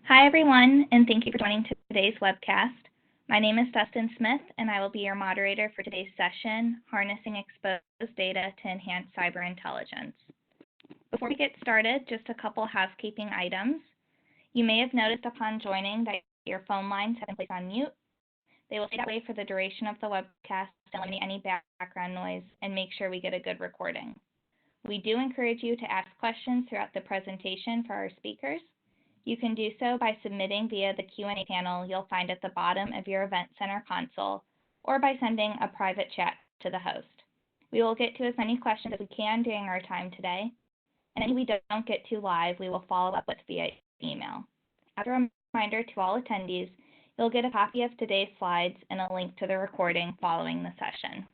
Hi, everyone, and thank you for joining today's webcast. My name is Dustin Smith, and I will be your moderator for today's session, Harnessing Exposed Data to Enhance Cyber Intelligence. Before we get started, just a couple housekeeping items. You may have noticed upon joining that your phone lines have been placed on mute. They will stay that way for the duration of the webcast to eliminate any background noise and make sure we get a good recording. We do encourage you to ask questions throughout the presentation for our speakers. You can do so by submitting via the Q&A panel you'll find at the bottom of your Event Center console, or by sending a private chat to the host. We will get to as many questions as we can during our time today, and any we don't get to live, we will follow up with via email. As a reminder to all attendees, you'll get a copy of today's slides and a link to the recording following the session.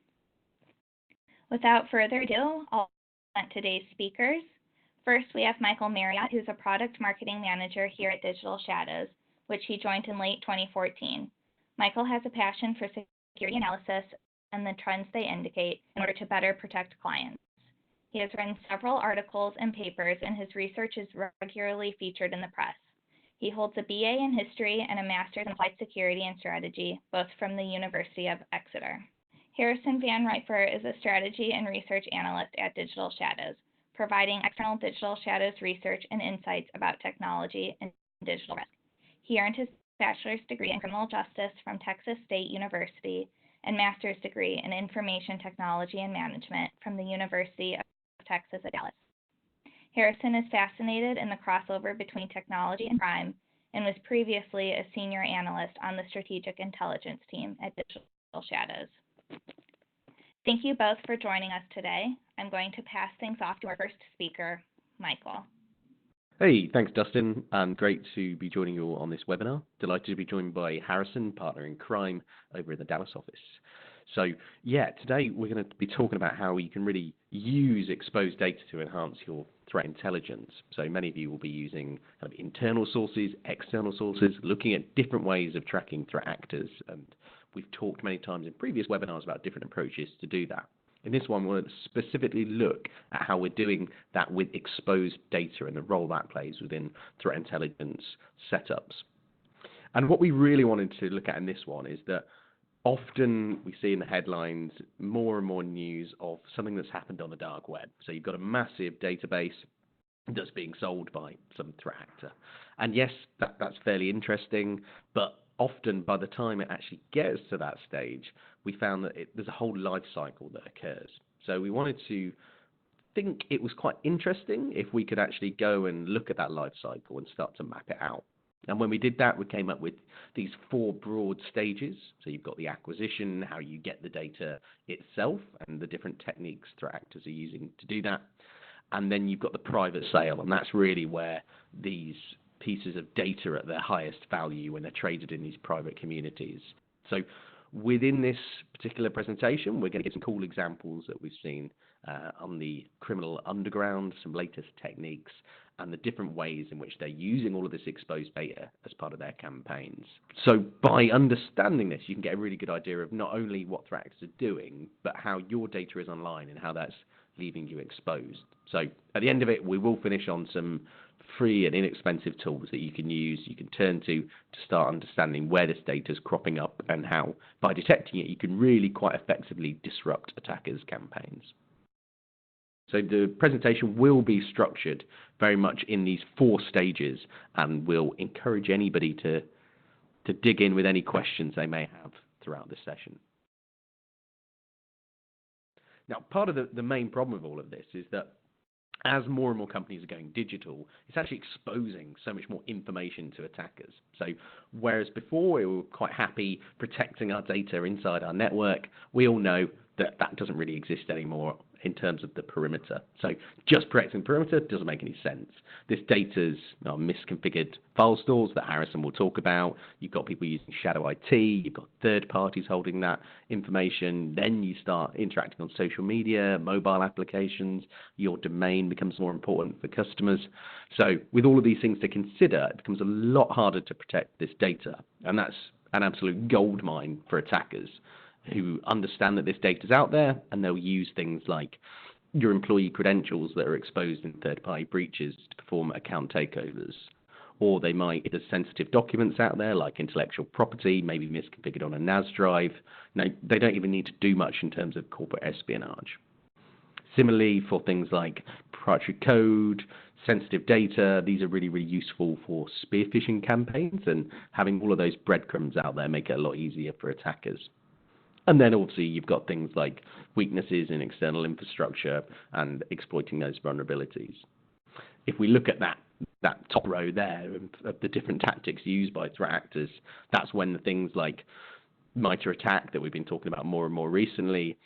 Without further ado, I'll present today's speakers. First, we have Michael Marriott, who's a product marketing manager here at Digital Shadows, which he joined in late 2014. Michael has a passion for security analysis and the trends they indicate in order to better protect clients. He has written several articles and papers, and his research is regularly featured in the press. He holds a BA in history and a master's in applied security and strategy, both from the University of Exeter. Harrison Van Riper is a strategy and research analyst at Digital Shadows, providing external Digital Shadows research and insights about technology and digital risk. He earned his bachelor's degree in criminal justice from Texas State University and master's degree in information technology and management from the University of Texas at Dallas. Harrison is fascinated in the crossover between technology and crime and was previously a senior analyst on the strategic intelligence team at Digital Shadows. Thank you both for joining us today. I'm going to pass things off to our first speaker, Michael. Hey, thanks, Dustin. Great to be joining you all on this webinar. Delighted to be joined by Harrison, partner in crime over in the Dallas office. So, yeah, today we're going to be talking about how you can really use exposed data to enhance your threat intelligence. So many of you will be using kind of internal sources, external sources, looking at different ways of tracking threat actors. And we've talked many times in previous webinars about different approaches to do that. In this one, we'll specifically look at how we're doing that with exposed data and the role that plays within threat intelligence setups. And what we really wanted to look at in this one is that often we see in the headlines more and more news of something that's happened on the dark web. So you've got a massive database that's being sold by some threat actor. And yes, that's fairly interesting, but often by the time it actually gets to that stage, we found that there's a whole life cycle that occurs. So we wanted to think it was quite interesting if we could actually go and look at that life cycle and start to map it out. And when we did that, we came up with these 4 broad stages. So you've got the acquisition, how you get the data itself, and the different techniques threat actors are using to do that. And then you've got the private sale, and that's really where these pieces of data are at their highest value when they're traded in these private communities. So within this particular presentation, we're going to get some cool examples that we've seen on the criminal underground, some latest techniques, and the different ways in which they're using all of this exposed data as part of their campaigns. So by understanding this, you can get a really good idea of not only what threat actors are doing, but how your data is online and how that's leaving you exposed. So at the end of it, we will finish on some free and inexpensive tools that you can use, you can turn to start understanding where this data is cropping up and how, by detecting it, you can really quite effectively disrupt attackers' campaigns. So the presentation will be structured very much in these 4 stages, and we'll encourage anybody to dig in with any questions they may have throughout the session. Now, part of the main problem with all of this is that as more and more companies are going digital, it's actually exposing so much more information to attackers. So whereas before we were quite happy protecting our data inside our network, we all know that that doesn't really exist anymore in terms of the perimeter. So just protecting the perimeter doesn't make any sense. This data's misconfigured file stores that Harrison will talk about. You've got people using shadow IT. You've got third parties holding that information. Then you start interacting on social media, mobile applications. Your domain becomes more important for customers. So with all of these things to consider, it becomes a lot harder to protect this data. And that's an absolute goldmine for attackers who understand that this data is out there, and they'll use things like your employee credentials that are exposed in third-party breaches to perform account takeovers, or they might, if there's sensitive documents out there like intellectual property, maybe misconfigured on a NAS drive. No, they don't even need to do much in terms of corporate espionage. Similarly, for things like proprietary code, sensitive data, these are really, really useful for spear phishing campaigns, and having all of those breadcrumbs out there make it a lot easier for attackers. And then obviously you've got things like weaknesses in external infrastructure and exploiting those vulnerabilities. If we look at that top row there of the different tactics used by threat actors, that's when the things like MITRE ATT&CK that we've been talking about more and more recently,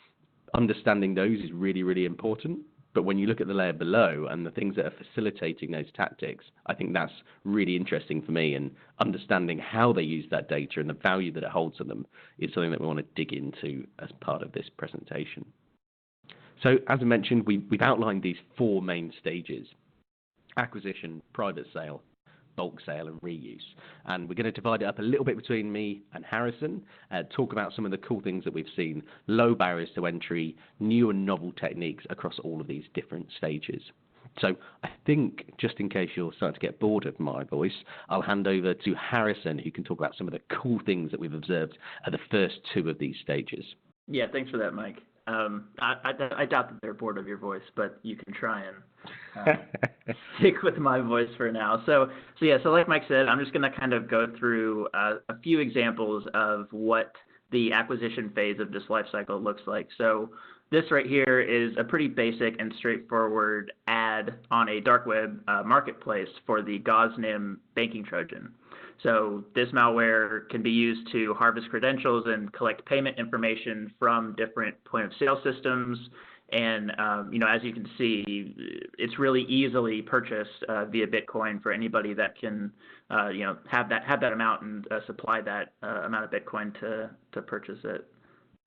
understanding those is really, really important. But when you look at the layer below and the things that are facilitating those tactics, I think that's really interesting for me, and understanding how they use that data and the value that it holds to them is something that we want to dig into as part of this presentation. So as I mentioned, we've outlined these 4 main stages: acquisition, private sale, bulk sale, and reuse. And we're going to divide it up a little bit between me and Harrison, talk about some of the cool things that we've seen, low barriers to entry, new and novel techniques across all of these different stages. So I think, just in case you're starting to get bored of my voice, I'll hand over to Harrison, who can talk about some of the cool things that we've observed at the first 2 of these stages. Yeah, thanks for that, Mike. I doubt that they're bored of your voice, but you can try and stick with my voice for now. So like Mike said, I'm just going to kind of go through a few examples of what the acquisition phase of this life cycle looks like. So this right here is a pretty basic and straightforward ad on a dark web marketplace for the Gauze-NIM banking Trojan. So this malware can be used to harvest credentials and collect payment information from different point-of-sale systems. And as you can see, it's really easily purchased via Bitcoin for anybody that can, have that amount and supply that amount of Bitcoin to purchase it.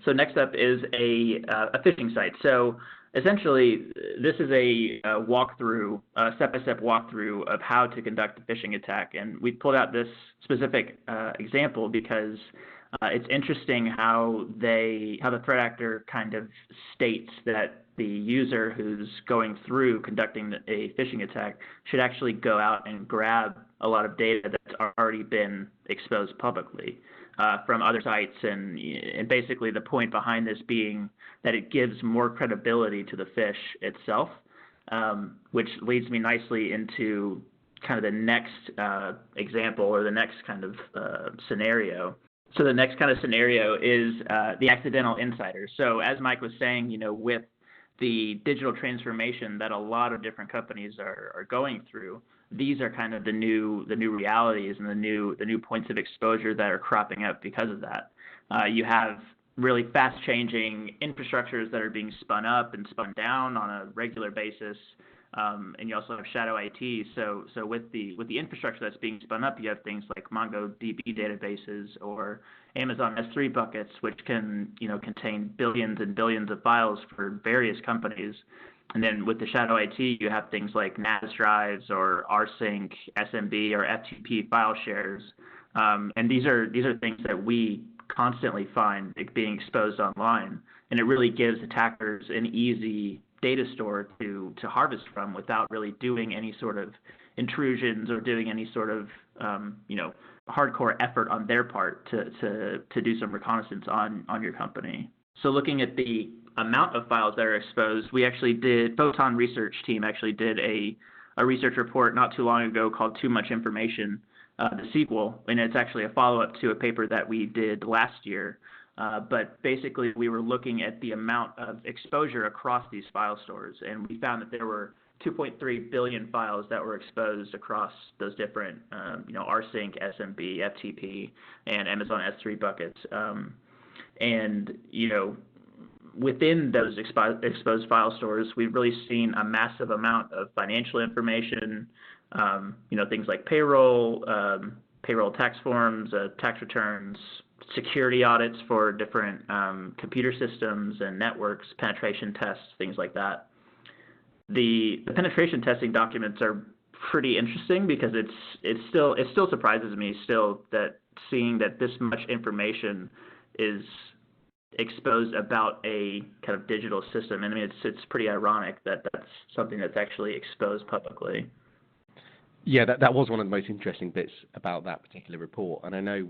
So next up is a phishing site. So essentially, this is a walkthrough, a step-by-step walkthrough of how to conduct a phishing attack. And we pulled out this specific example because it's interesting how the threat actor kind of states that the user who's going through conducting a phishing attack should actually go out and grab a lot of data that's already been exposed publicly from other sites, and basically the point behind this being that it gives more credibility to the phish itself, which leads me nicely into kind of the next example, or the next kind of scenario. So the next kind of scenario is the accidental insider. So as Mike was saying, with the digital transformation that a lot of different companies are going through, these are kind of the new realities and the new points of exposure that are cropping up because of that. You have really fast-changing infrastructures that are being spun up and spun down on a regular basis, and you also have shadow IT. So with the infrastructure that's being spun up, you have things like MongoDB databases or Amazon S3 buckets, which can contain billions and billions of files for various companies. And then with the shadow IT, you have things like NAS drives or rsync, SMB, or FTP file shares, and these are things that we constantly find being exposed online, and it really gives attackers an easy data store to harvest from without really doing any sort of intrusions or doing any sort of hardcore effort on their part to do some reconnaissance on your company. So looking at the amount of files that are exposed, Photon research team actually did a research report not too long ago called Too Much Information, the sequel, and it's actually a follow-up to a paper that we did last year. But basically, we were looking at the amount of exposure across these file stores, and we found that there were 2.3 billion files that were exposed across those different, rsync, SMB, FTP, and Amazon S3 buckets. Within those exposed file stores, we've really seen a massive amount of financial information, things like payroll tax forms, tax returns, security audits for different computer systems and networks, penetration tests, things like that. The penetration testing documents are pretty interesting because it still surprises me that seeing that this much information is exposed about a kind of digital system. And I mean, it's pretty ironic that that's something that's actually exposed publicly. Yeah, that was one of the most interesting bits about that particular report. And I know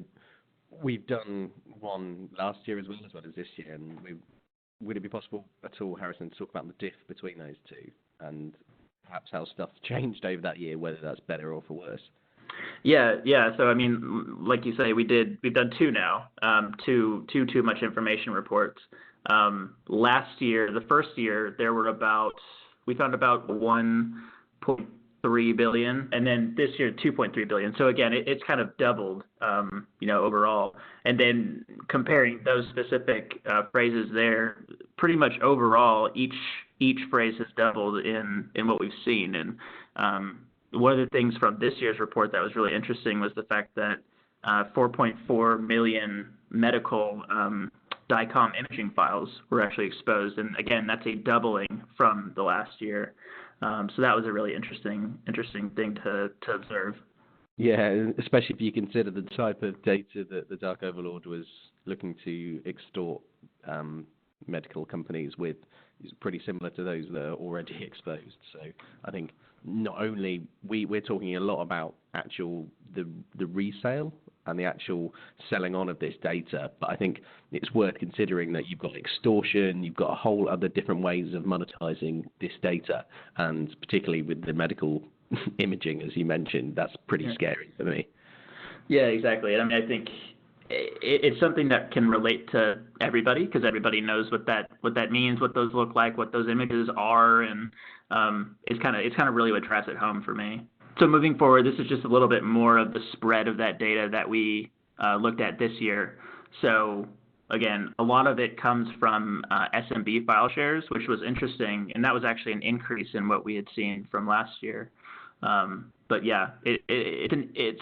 we've done one last year as well as this year. And would it be possible at all, Harrison, to talk about the diff between those two and perhaps how stuff's changed over that year, whether that's better or for worse? Yeah. So I mean, like you say, we've done two now, too much information reports. Last year, the first year, we found about 1.3 billion, and then this year 2.3 billion. So again, it's kind of doubled, overall. And then comparing those specific phrases there, pretty much overall, each phrase has doubled in what we've seen. And one of the things from this year's report that was really interesting was the fact that 4.4 million medical DICOM imaging files were actually exposed, and again, that's a doubling from the last year. So that was a really interesting thing to observe. Yeah, especially if you consider the type of data that the Dark Overlord was looking to extort medical companies with is pretty similar to those that are already exposed. So I think not only we're talking a lot about the resale and the actual selling on of this data, but I think it's worth considering that you've got extortion, you've got a whole other different ways of monetizing this data, and particularly with the medical imaging, as you mentioned, that's pretty scary for me. Yeah, exactly. And I mean, I think it's something that can relate to everybody because everybody knows what that means, what those look like, what those images are, and it's kind of really what drives it home for me. So moving forward, this is just a little bit more of the spread of that data that we looked at this year. So again, a lot of it comes from SMB file shares, which was interesting, and that was actually an increase in what we had seen from last year. But yeah, it's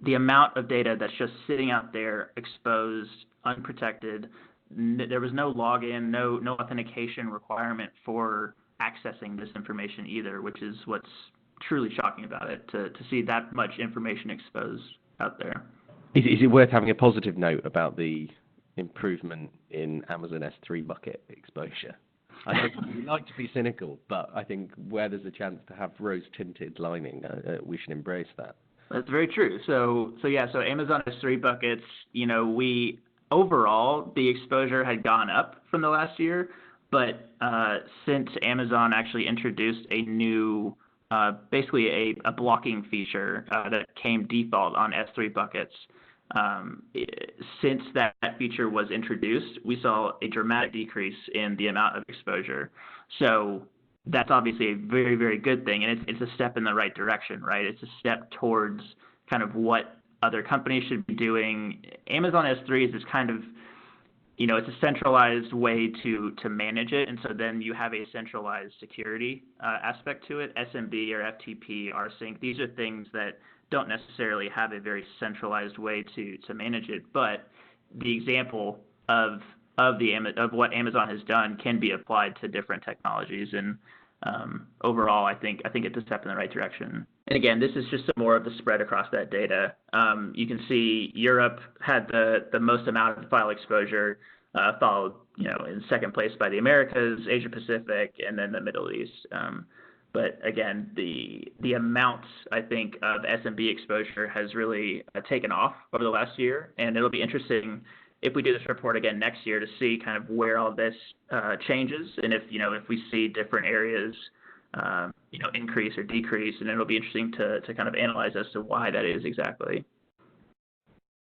the amount of data that's just sitting out there, exposed, unprotected. There was no login, no authentication requirement for accessing this information either, which is what's truly shocking about it, to see that much information exposed out there. Is it worth having a positive note about the improvement in Amazon S3 bucket exposure? I know we like to be cynical, but I think where there's a chance to have rose-tinted lining, we should embrace that. That's very true. So Amazon S3 buckets, we overall, the exposure had gone up from the last year, but since Amazon actually introduced a new basically a blocking feature that came default on S3 buckets. Since that feature was introduced, we saw a dramatic decrease in the amount of exposure. So that's obviously a very, very good thing, and it's a step in the right direction, right? It's a step towards kind of what other companies should be doing. Amazon S3 is this kind of, it's a centralized way to manage it, and so then you have a centralized security aspect to it. SMB or FTP, rsync, these are things that don't necessarily have a very centralized way to manage it, but the example of what Amazon has done can be applied to different technologies, and overall, I think it's a step in the right direction. And again, this is just more of the spread across that data. You can see Europe had the most amount of file exposure, followed, in second place by the Americas, Asia Pacific, and then the Middle East. But again, the amount, I think, of SMB exposure has really taken off over the last year, and it'll be interesting if we do this report again next year to see kind of where all this changes, and if we see different areas increase or decrease, and it'll be interesting to kind of analyze as to why that is exactly.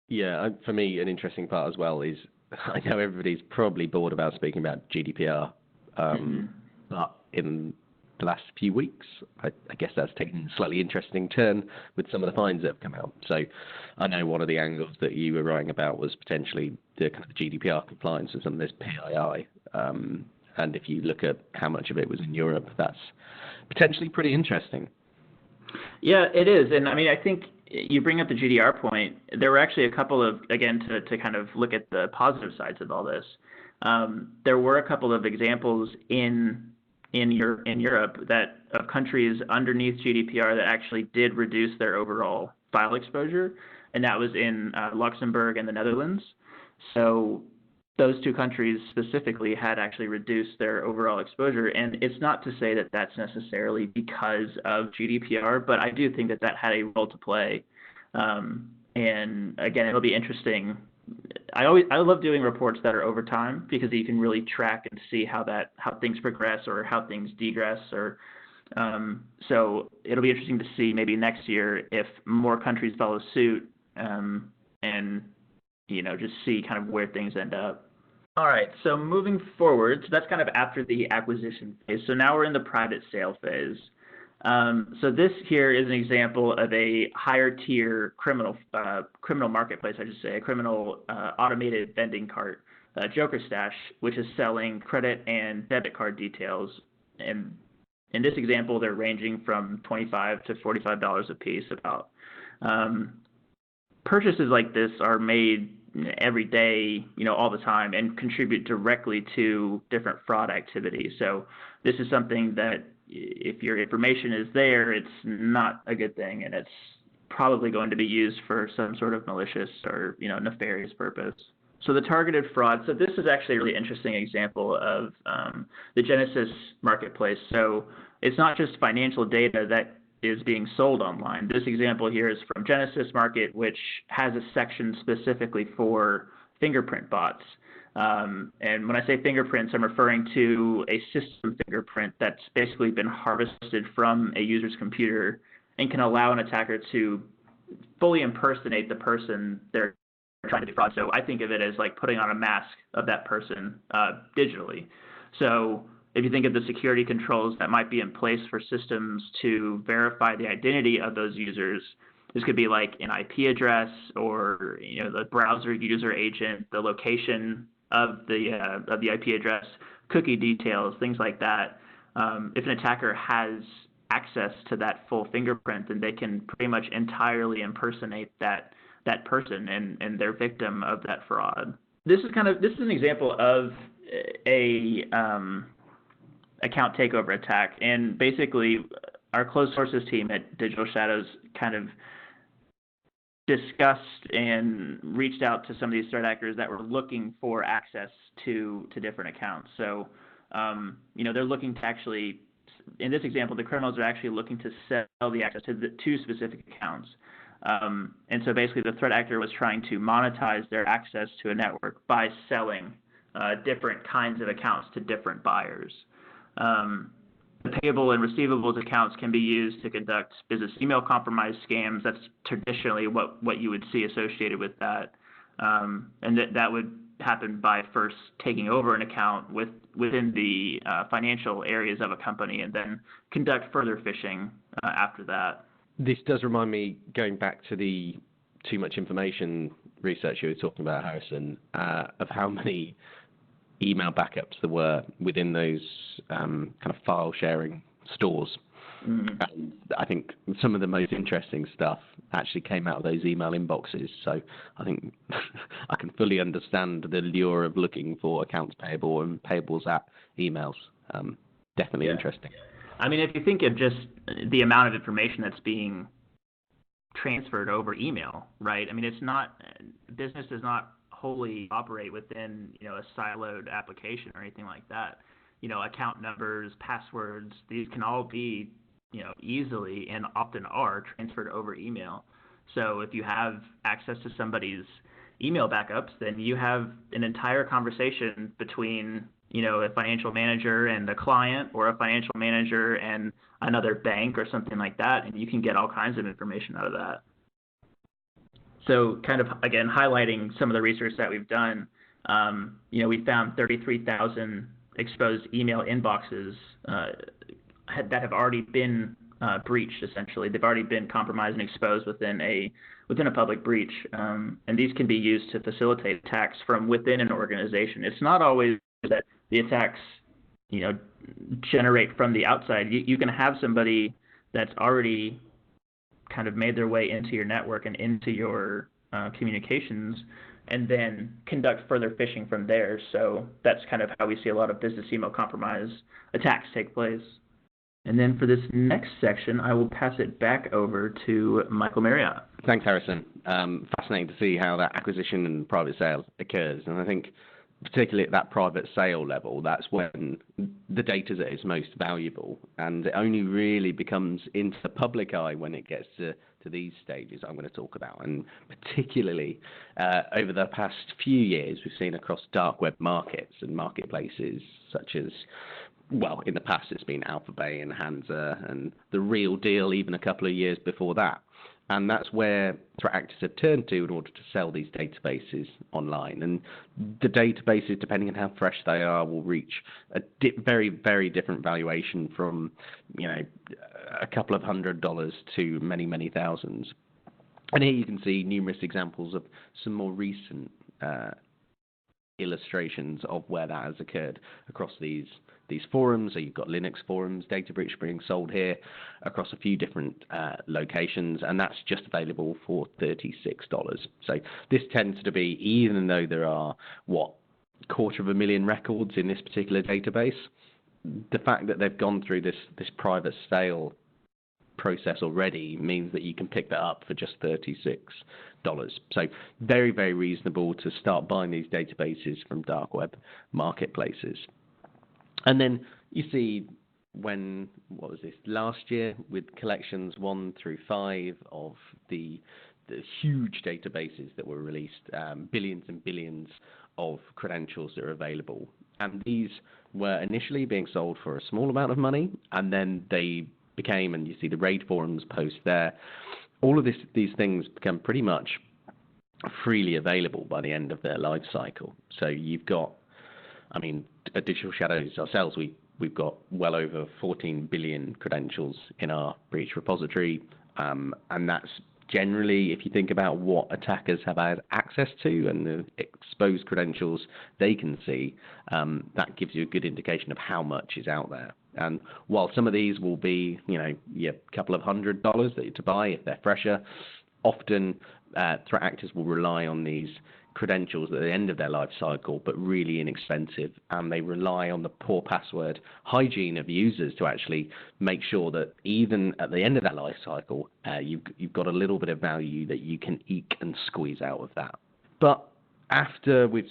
Yeah, for me, an interesting part as well is I know everybody's probably bored about speaking about GDPR, but in the last few weeks, I guess that's taken a slightly interesting turn with some of the fines that have come out. So I know one of the angles that you were writing about was potentially the kind of GDPR compliance of some of this PII. And if you look at how much of it was in Europe, that's potentially pretty interesting. Yeah, it is. And I mean, I think you bring up the GDPR point. There were actually a couple of, again, to kind of look at the positive sides of all this. There were a couple of examples in Europe that of countries underneath GDPR that actually did reduce their overall file exposure, and that was in Luxembourg and the Netherlands. So those two countries specifically had actually reduced their overall exposure. And it's not to say that that's necessarily because of GDPR, but I do think that that had a role to play. And again, it'll be interesting. I love doing reports that are over time because you can really track and see how things progress or how things degress. Or so it'll be interesting to see maybe next year if more countries follow suit, and just see kind of where things end up. All right, so moving forward, so that's kind of after the acquisition phase. So now we're in the private sale phase. So this here is an example of a higher tier criminal marketplace, I should say, a criminal automated vending cart, Joker Stash, which is selling credit and debit card details. And in this example, they're ranging from $25 to $45 a piece about. Purchases like this are made every day, all the time, and contribute directly to different fraud activity. So this is something that if your information is there, it's not a good thing, and it's probably going to be used for some sort of malicious or nefarious purpose. So the targeted fraud. So this is actually a really interesting example of the Genesis marketplace. So it's not just financial data that is being sold online. This example here is from Genesis Market, which has a section specifically for fingerprint bots. And when I say fingerprints, I'm referring to a system fingerprint that's basically been harvested from a user's computer and can allow an attacker to fully impersonate the person they're trying to defraud. So I think of it as like putting on a mask of that person digitally. So if you think of the security controls that might be in place for systems to verify the identity of those users, this could be like an IP address or the browser user agent, the location of the IP address, cookie details, things like that. If an attacker has access to that full fingerprint, then they can pretty much entirely impersonate that person and their victim of that fraud. This is an example of a account takeover attack, and basically our closed sources team at Digital Shadows kind of discussed and reached out to some of these threat actors that were looking for access to different accounts. So they're looking to actually, in this example, the criminals are actually looking to sell the access to the two specific accounts. And so basically the threat actor was trying to monetize their access to a network by selling different kinds of accounts to different buyers. The payable and receivables accounts can be used to conduct business email compromise scams. That's traditionally what you would see associated with that. And that would happen by first taking over an account within the financial areas of a company and then conduct further phishing after that. This does remind me, going back to the too much information research you were talking about, Harrison, of how many email backups there were within those kind of file sharing stores. Mm-hmm. I think some of the most interesting stuff actually came out of those email inboxes. So I think I can fully understand the lure of looking for accounts payable and payables at emails. Definitely interesting. I mean, if you think of just the amount of information that's being transferred over email, right? I mean, business does not wholly operate within, a siloed application or anything like that. Account numbers, passwords, these can all be, easily and often are transferred over email. So if you have access to somebody's email backups, then you have an entire conversation between, a financial manager and a client, or a financial manager and another bank or something like that, and you can get all kinds of information out of that. So kind of, again, highlighting some of the research that we've done, we found 33,000 exposed email inboxes that have already been breached, essentially. They've already been compromised and exposed within a public breach. And these can be used to facilitate attacks from within an organization. It's not always that the attacks, generate from the outside. You can have somebody that's already kind of made their way into your network and into your communications, and then conduct further phishing from there. So that's kind of how we see a lot of business email compromise attacks take place. And then for this next section, I will pass it back over to Michael Marriott. Thanks, Harrison. Fascinating to see how that acquisition and private sale occurs. And I think particularly at that private sale level, that's when the data is at its most valuable, and it only really becomes into the public eye when it gets to these stages I'm going to talk about. And particularly over the past few years, we've seen across dark web markets and marketplaces such as, well, in the past it's been Alphabay and Hansa and The Real Deal even a couple of years before that. And that's where threat actors have turned to in order to sell these databases online. And the databases, depending on how fresh they are, will reach a very, very different valuation from, a couple of $100s to many, many thousands. And here you can see numerous examples of some more recent illustrations of where that has occurred across these forums. So you've got Linux forums, data breach being sold here across a few different locations, and that's just available for $36. So this tends to be, even though there are 250,000 records in this particular database, the fact that they've gone through this private sale process already means that you can pick that up for just $36. So very, very reasonable to start buying these databases from dark web marketplaces. And then you see last year with collections 1 through 5 of the huge databases that were released, billions and billions of credentials that are available. And these were initially being sold for a small amount of money, and then they became, and you see the raid forums post there, all of these things become pretty much freely available by the end of their life cycle. So you've got, at Digital Shadows ourselves, we've got well over 14 billion credentials in our breach repository, and that's generally, if you think about what attackers have had access to and the exposed credentials they can see, that gives you a good indication of how much is out there. And while some of these will be, a couple of $100s to buy if they're fresher, often threat actors will rely on these credentials at the end of their life cycle, but really inexpensive, and they rely on the poor password hygiene of users to actually make sure that even at the end of that life cycle, you've got a little bit of value that you can eke and squeeze out of that. But after we've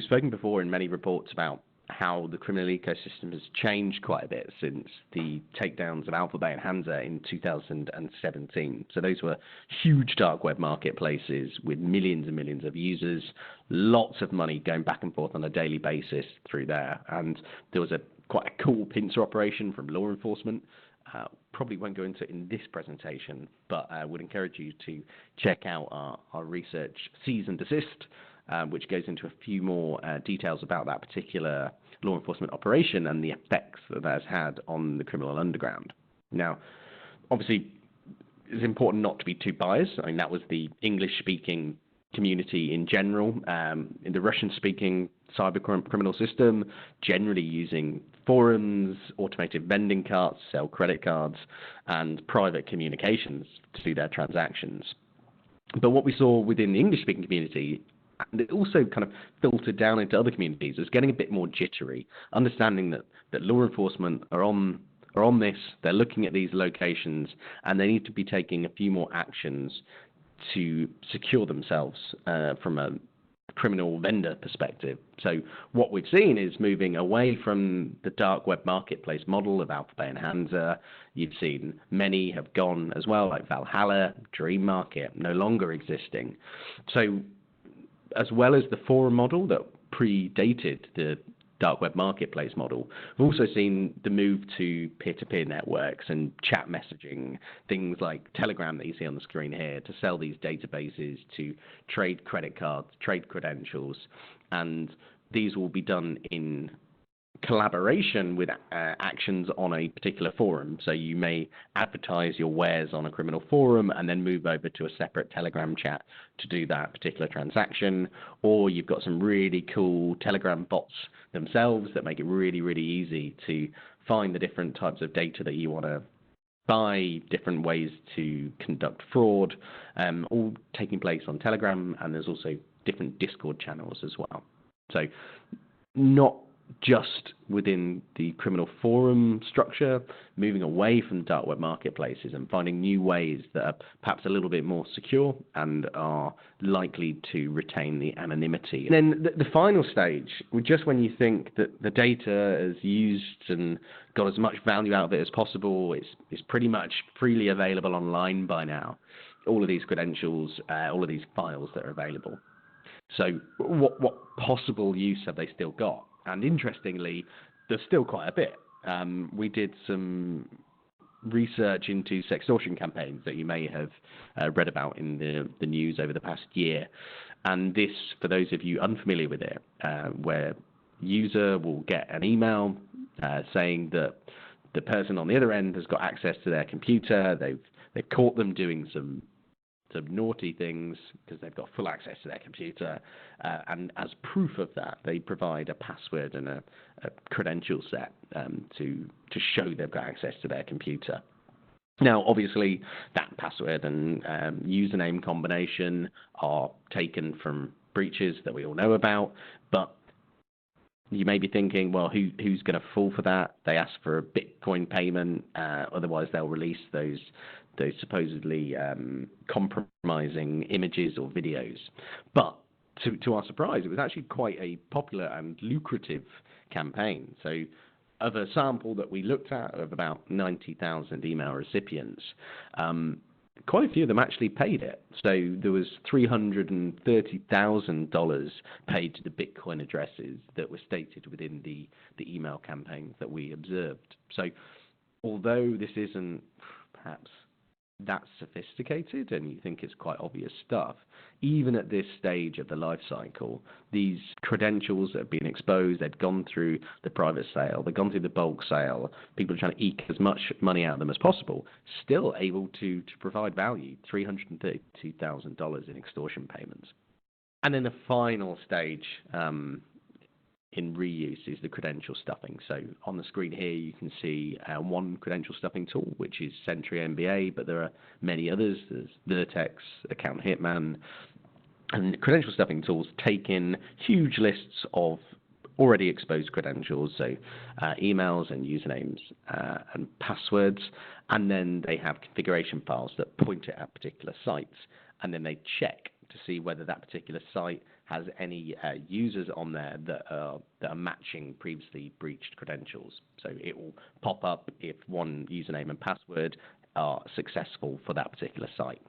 spoken before in many reports about how the criminal ecosystem has changed quite a bit since the takedowns of Alphabay and Hansa in 2017. So those were huge dark web marketplaces with millions and millions of users, lots of money going back and forth on a daily basis through there. And there was quite a cool pincer operation from law enforcement. Probably won't go into it in this presentation, but I would encourage you to check out our research Cease and Desist, which goes into a few more details about that particular law enforcement operation and the effects that has had on the criminal underground. Now, obviously, it's important not to be too biased. That was the English-speaking community in general. In the Russian-speaking cybercriminal system, generally using forums, automated vending carts, sell credit cards, and private communications to do their transactions. But what we saw within the English-speaking community, and it also kind of filtered down into other communities, was getting a bit more jittery, understanding that law enforcement are on this, they're looking at these locations, and they need to be taking a few more actions to secure themselves from a criminal vendor perspective. So what we've seen is moving away from the dark web marketplace model of Alphabay and Hansa. You've seen many have gone as well, like Valhalla, Dream Market, no longer existing. So as well as the forum model that predated the dark web marketplace model, we've also seen the move to peer-to-peer networks and chat messaging, things like Telegram that you see on the screen here, to sell these databases, to trade credit cards, trade credentials, and these will be done in collaboration with actions on a particular forum. So you may advertise your wares on a criminal forum and then move over to a separate Telegram chat to do that particular transaction, or you've got some really cool Telegram bots themselves that make it really, really easy to find the different types of data that you want to buy, different ways to conduct fraud, all taking place on Telegram, and there's also different Discord channels as well. So not just within the criminal forum structure, moving away from dark web marketplaces and finding new ways that are perhaps a little bit more secure and are likely to retain the anonymity. And then the final stage, just when you think that the data is used and got as much value out of it as possible, it's pretty much freely available online by now. All of these credentials, all of these files that are available. So what possible use have they still got? And interestingly, there's still quite a bit. We did some research into sextortion campaigns that you may have read about in the news over the past year. And this, for those of you unfamiliar with it, where user will get an email saying that the person on the other end has got access to their computer, they've caught them doing some naughty things because they've got full access to their computer, and as proof of that, they provide a password and a credential set to show they've got access to their computer. Now, obviously, that password and username combination are taken from breaches that we all know about, but you may be thinking, well, who's going to fall for that? They ask for a Bitcoin payment, otherwise they'll release those supposedly compromising images or videos. But to our surprise, it was actually quite a popular and lucrative campaign. So of a sample that we looked at of about 90,000 email recipients, quite a few of them actually paid it. So there was $330,000 paid to the Bitcoin addresses that were stated within the email campaigns that we observed. So although this isn't perhaps that sophisticated and you think it's quite obvious stuff, even at this stage of the life cycle, these credentials that have been exposed, they've gone through the private sale, they've gone through the bulk sale, people are trying to eke as much money out of them as possible, still able to provide value, $332,000 in extortion payments. And then the final stage in reuse is the credential stuffing. So on the screen here you can see one credential stuffing tool, which is Sentry MBA, but there are many others. There's Vertex, Account Hitman, and credential stuffing tools take in huge lists of already exposed credentials, so emails and usernames and passwords, and then they have configuration files that point at particular sites, and then they check to see whether that particular site has any users on there that are matching previously breached credentials. So it will pop up if one username and password are successful for that particular site.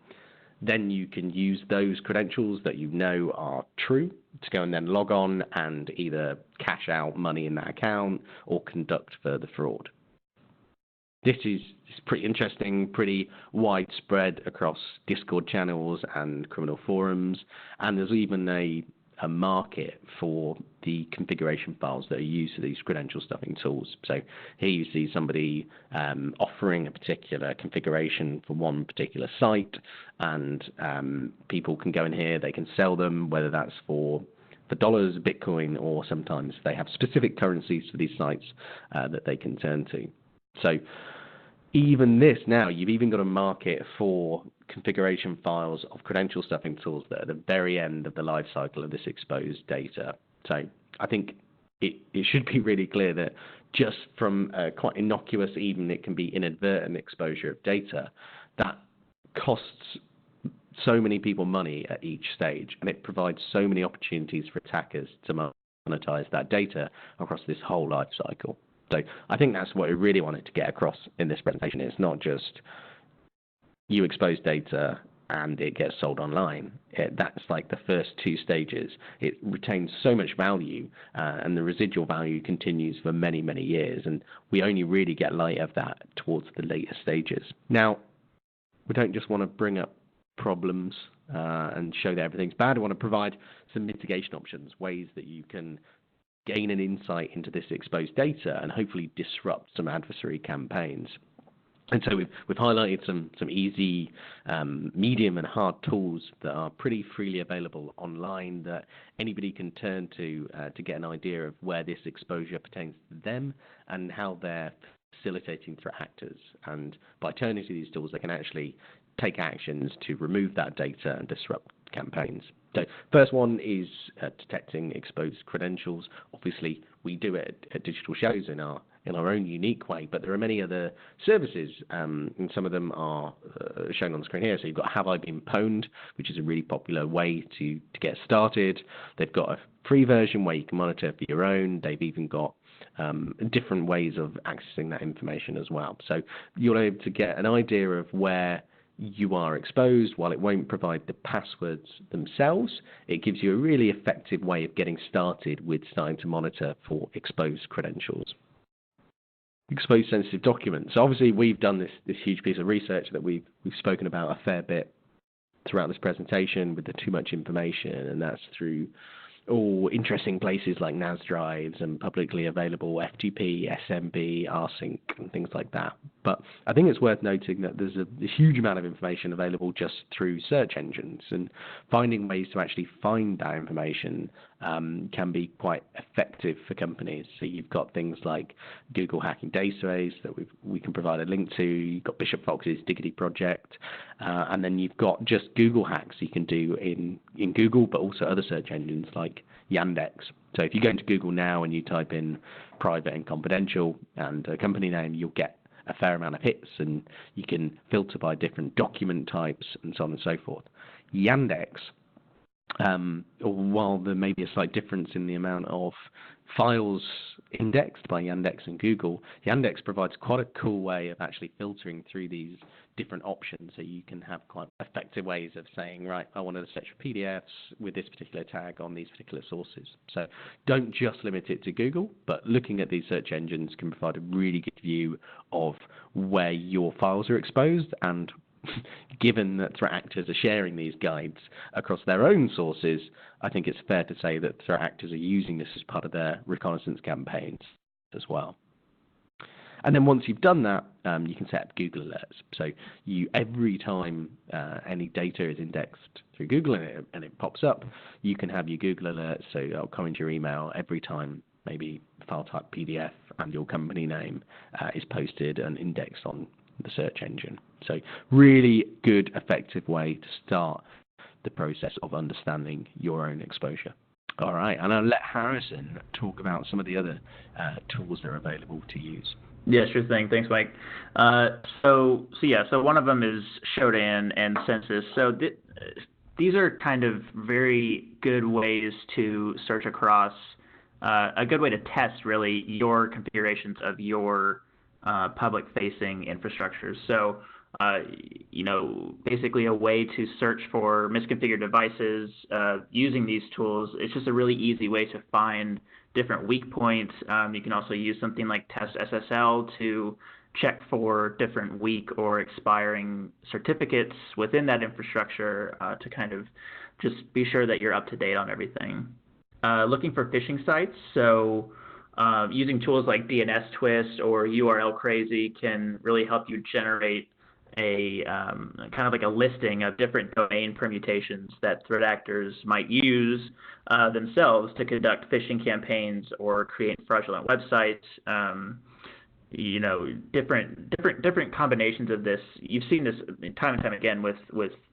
Then you can use those credentials that you know are true to go and then log on and either cash out money in that account or conduct further fraud. This is pretty interesting, pretty widespread across Discord channels and criminal forums, and there's even a market for the configuration files that are used for these credential stuffing tools. So here you see somebody offering a particular configuration for one particular site, and people can go in here, they can sell them, whether that's for dollars, Bitcoin, or sometimes they have specific currencies for these sites that they can turn to. So even this now, you've even got a market for configuration files of credential stuffing tools that are at the very end of the life cycle of this exposed data. So I think it should be really clear that just from quite innocuous, even it can be inadvertent exposure of data, that costs so many people money at each stage, and it provides so many opportunities for attackers to monetize that data across this whole life cycle. So I think that's what we really wanted to get across in this presentation. It's not just you expose data and it gets sold online. That's like the first two stages. It retains so much value, and the residual value continues for many, many years, and we only really get light of that towards the later stages. Now, we don't just want to bring up problems and show that everything's bad. We want to provide some mitigation options, ways that you can gain an insight into this exposed data and hopefully disrupt some adversary campaigns. And so we've highlighted some easy, medium and hard tools that are pretty freely available online that anybody can turn to get an idea of where this exposure pertains to them and how they're facilitating threat actors. And by turning to these tools, they can actually take actions to remove that data and disrupt campaigns. So first one is detecting exposed credentials. Obviously, we do it at digital shows in our own unique way, but there are many other services, and some of them are shown on the screen here. So you've got Have I Been Pwned, which is a really popular way to get started. They've got a free version where you can monitor for your own. They've even got different ways of accessing that information as well. So you're able to get an idea of where you are exposed. While it won't provide the passwords themselves, it gives you a really effective way of getting started with starting to monitor for exposed credentials. Exposed sensitive documents. So obviously, we've done this huge piece of research that we've spoken about a fair bit throughout this presentation with the too much information, and that's through all interesting places like NAS drives and publicly available FTP, SMB, rsync, and things like that. But I think it's worth noting that there's a huge amount of information available just through search engines, and finding ways to actually find that information can be quite effective for companies. So you've got things like Google Hacking Database that we can provide a link to. You've got Bishop Fox's Diggity Project, and then you've got just Google hacks you can do in Google, but also other search engines like Yandex. So if you go into Google now and you type in private and confidential and a company name, you'll get a fair amount of hits, and you can filter by different document types and so on and so forth. Yandex, while there may be a slight difference in the amount of files indexed by Yandex and Google, Yandex provides quite a cool way of actually filtering through these different options, so you can have quite effective ways of saying, right, I want to search for PDFs with this particular tag on these particular sources. So don't just limit it to Google, but looking at these search engines can provide a really good view of where your files are exposed. And given that threat actors are sharing these guides across their own sources, I think it's fair to say that threat actors are using this as part of their reconnaissance campaigns as well. And then once you've done that, you can set up Google alerts. So every time any data is indexed through Google and it pops up, you can have your Google alerts. So it'll come into your email every time maybe file type PDF and your company name is posted and indexed on the search engine. So really good, effective way to start the process of understanding your own exposure. All right, and I'll let Harrison talk about some of the other tools that are available to use. Yeah, sure thing. Thanks, Mike. So one of them is Shodan and Census. So these are kind of very good ways to search across, a good way to test really your configurations of your public-facing infrastructure. So, basically a way to search for misconfigured devices using these tools. It's just a really easy way to find different weak points. You can also use something like Test SSL to check for different weak or expiring certificates within that infrastructure to kind of just be sure that you're up to date on everything. Looking for phishing sites. So using tools like DNS Twist or URL Crazy can really help you generate a kind of like a listing of different domain permutations that threat actors might use themselves to conduct phishing campaigns or create fraudulent websites. Different combinations of this. You've seen this time and time again with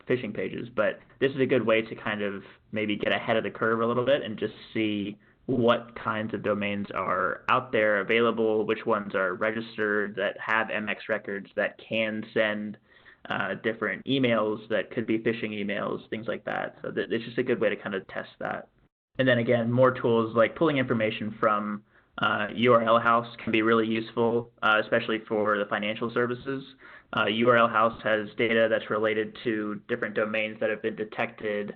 phishing pages, but this is a good way to kind of maybe get ahead of the curve a little bit and just see what kinds of domains are out there available, which ones are registered that have MX records that can send different emails that could be phishing emails, things like that. So it's just a good way to kind of test that. And then again, more tools like pulling information from URL House can be really useful, especially for the financial services. URL House has data that's related to different domains that have been detected,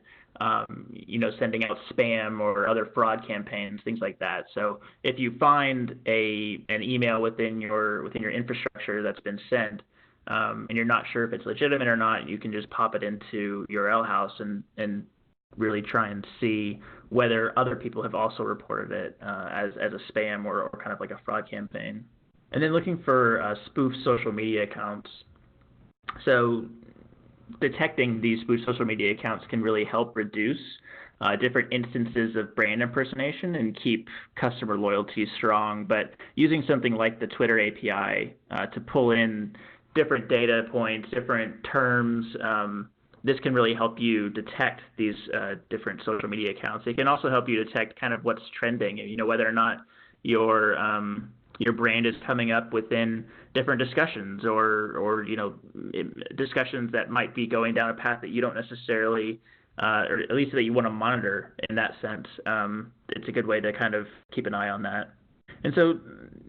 sending out spam or other fraud campaigns, things like that. So if you find an email within your infrastructure that's been sent, and you're not sure if it's legitimate or not, you can just pop it into URL House and really try and see whether other people have also reported it as a spam or kind of like a fraud campaign. And then looking for spoof social media accounts. So detecting these spoof social media accounts can really help reduce different instances of brand impersonation and keep customer loyalty strong. But using something like the Twitter API to pull in different data points, different terms, this can really help you detect these different social media accounts. It can also help you detect kind of what's trending, whether or not your brand is coming up within different discussions or discussions that might be going down a path that you don't necessarily, or at least that you want to monitor in that sense. It's a good way to kind of keep an eye on that. And so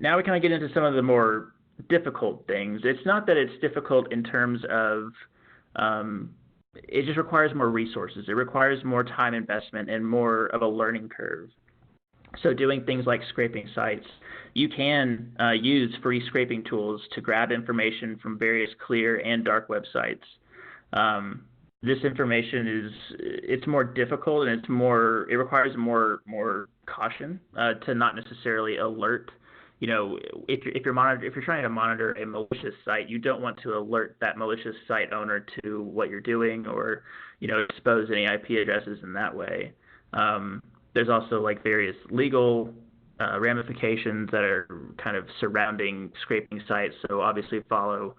now we kind of get into some of the more difficult things. It's not that it's difficult in terms of it just requires more resources. It requires more time investment and more of a learning curve. So doing things like scraping sites, you can use free scraping tools to grab information from various clear and dark websites. This information it's more difficult, and it requires more caution to not necessarily alert. If you're trying to monitor a malicious site, you don't want to alert that malicious site owner to what you're doing or expose any IP addresses in that way. There's also like various legal ramifications that are kind of surrounding scraping sites. So obviously follow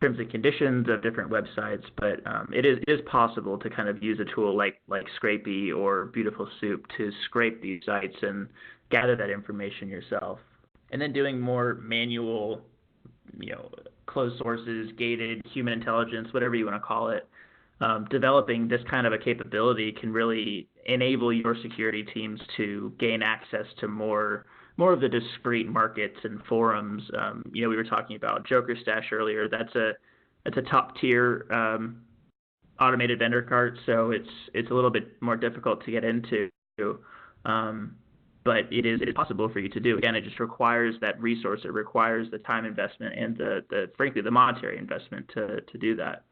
terms and conditions of different websites, but it is possible to kind of use a tool like Scrapey or Beautiful Soup to scrape these sites and gather that information yourself. And then doing more manual, closed sources, gated, human intelligence, whatever you want to call it, developing this kind of a capability can really enable your security teams to gain access to more of the discrete markets and forums. We were talking about Joker Stash earlier. That's a top tier automated vendor cart, so it's a little bit more difficult to get into. But it is possible for you to do. Again, it just requires that resource. It requires the time investment and frankly the monetary investment to do that.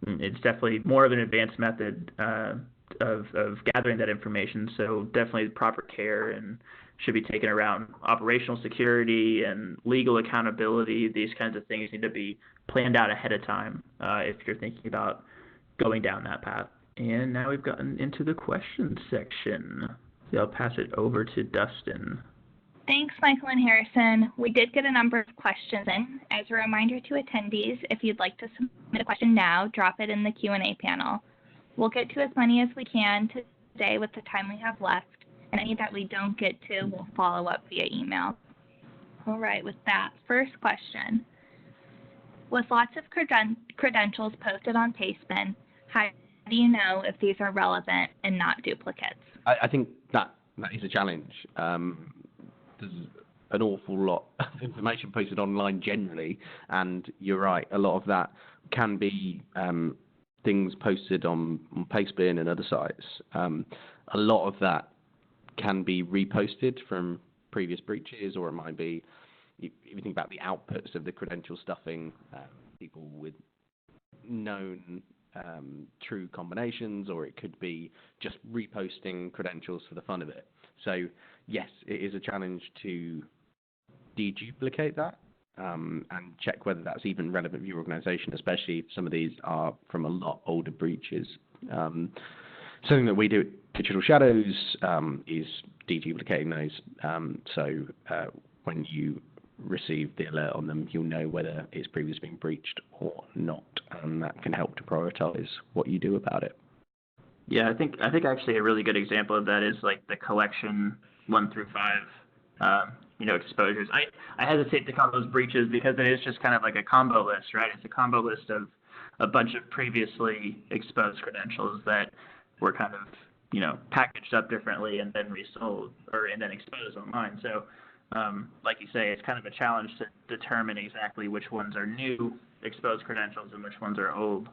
It's definitely more of an advanced method of gathering that information. So definitely proper care and should be taken around operational security and legal accountability. These kinds of things need to be planned out ahead of time if you're thinking about going down that path. And now we've gotten into the questions section. So I'll pass it over to Dustin. Thanks, Michael and Harrison. We did get a number of questions in. As a reminder to attendees, if you'd like to submit a question now, drop it in the Q&A panel. We'll get to as many as we can today with the time we have left, and any that we don't get to, we'll follow up via email. All right, with that, first question. With lots of credentials posted on Pastebin, how do you know if these are relevant and not duplicates? I think that is a challenge. There's an awful lot of information posted online generally, and you're right, a lot of that can be things posted on Pastebin and other sites. A lot of that can be reposted from previous breaches, or it might be, if you think about the outputs of the credential stuffing, people with known true combinations, or it could be just reposting credentials for the fun of it. So yes, it is a challenge to deduplicate that and check whether that's even relevant for your organization, especially if some of these are from a lot older breaches. Something that we do at Digital Shadows is deduplicating those. So when you receive the alert on them, you'll know whether it's previously been breached or not, and that can help to prioritize what you do about it. Yeah, I think actually a really good example of that is like the collection 1 through 5, exposures. I hesitate to call those breaches because it is just kind of like a combo list, right? It's a combo list of a bunch of previously exposed credentials that were kind of, packaged up differently and then resold and then exposed online. So, like you say, it's kind of a challenge to determine exactly which ones are new exposed credentials and which ones are old.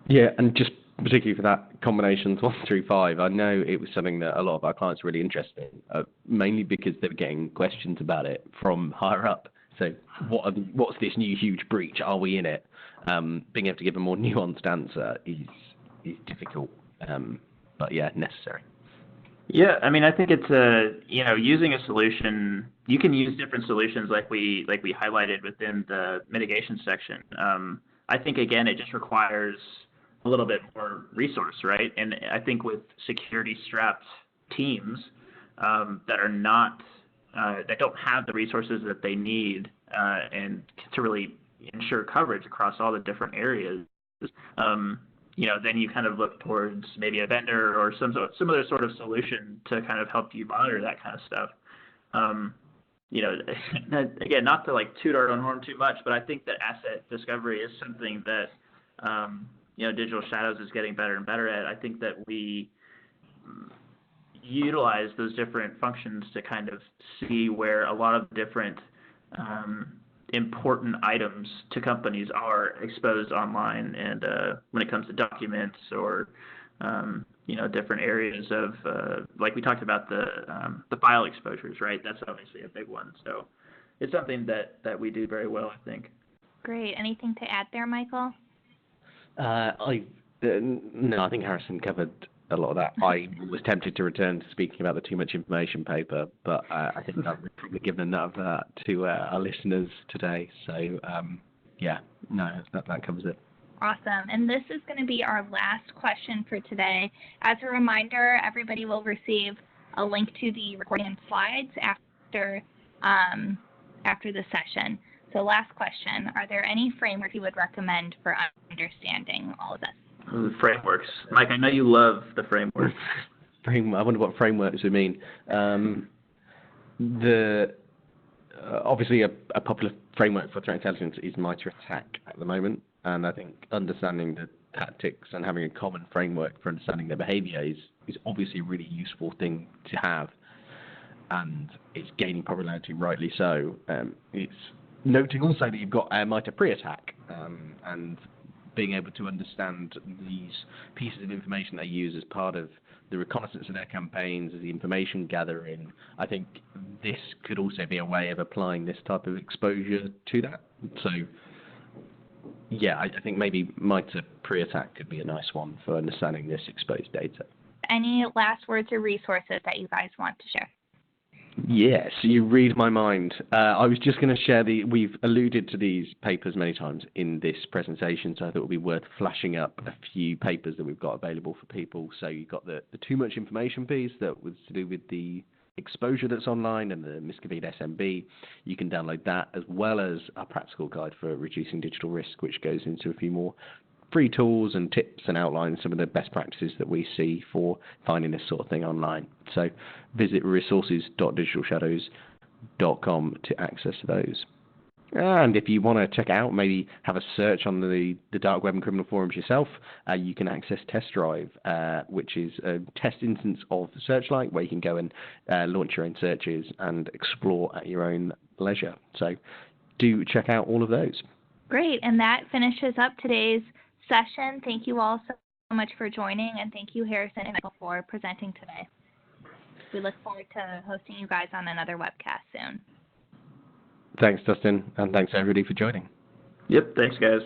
Yeah, and just particularly for that combinations 1 through 5, I know it was something that a lot of our clients were really interested in, mainly because they were getting questions about it from higher up. So what's this new huge breach? Are we in it? Being able to give a more nuanced answer is difficult, but yeah, necessary. Yeah, I mean, I think it's using a solution. You can use different solutions like we highlighted within the mitigation section. I think again, it just requires a little bit more resource, right? And I think with security-strapped teams that are not that don't have the resources that they need and to really ensure coverage across all the different areas, then you kind of look towards maybe a vendor or some other sort of solution to kind of help you monitor that kind of stuff. Again, not to like toot our own horn too much, but I think that asset discovery is something that Digital Shadows is getting better and better at. I think that we utilize those different functions to kind of see where a lot of different important items to companies are exposed online, and when it comes to documents or different areas of like we talked about the file exposures, right? That's obviously a big one. So it's something that we do very well, I think. Great. Anything to add there, Michael? No, I think Harrison covered a lot of that. I was tempted to return to speaking about the too much information paper, but I think I've probably given enough of that to our listeners today. So, that covers it. Awesome. And this is going to be our last question for today. As a reminder, everybody will receive a link to the recording and slides after the session. So last question, are there any frameworks you would recommend for understanding all of this? Frameworks. Mike, I know you love the frameworks. I wonder what frameworks we mean. Obviously, a popular framework for threat intelligence is MITRE ATT&CK at the moment, and I think understanding the tactics and having a common framework for understanding their behavior is obviously a really useful thing to have, and it's gaining popularity, rightly so. It's noting also that you've got MITRE PRE-ATTACK, and being able to understand these pieces of information they use as part of the reconnaissance of their campaigns, as the information gathering. I think this could also be a way of applying this type of exposure to that. So, yeah, I think maybe MITRE PRE-ATTACK could be a nice one for understanding this exposed data. Any last words or resources that you guys want to share? Yes, you read my mind. I was just going to share we've alluded to these papers many times in this presentation, so I thought it would be worth flashing up a few papers that we've got available for people. So you've got the too much information piece that was to do with the exposure that's online and the misconfigured SMB. You can download that, as well as our practical guide for reducing digital risk, which goes into a few more free tools and tips and outlines some of the best practices that we see for finding this sort of thing online. So visit resources.digitalshadows.com to access those. And if you want to check out, maybe have a search on the dark web and criminal forums yourself, you can access Test Drive, which is a test instance of Searchlight, where you can go and launch your own searches and explore at your own leisure. So do check out all of those. Great. And that finishes up today's session. Thank you all so much for joining, and thank you, Harrison and Michael, for presenting today. We look forward to hosting you guys on another webcast soon. Thanks, Dustin, and thanks everybody for joining. Yep, thanks guys.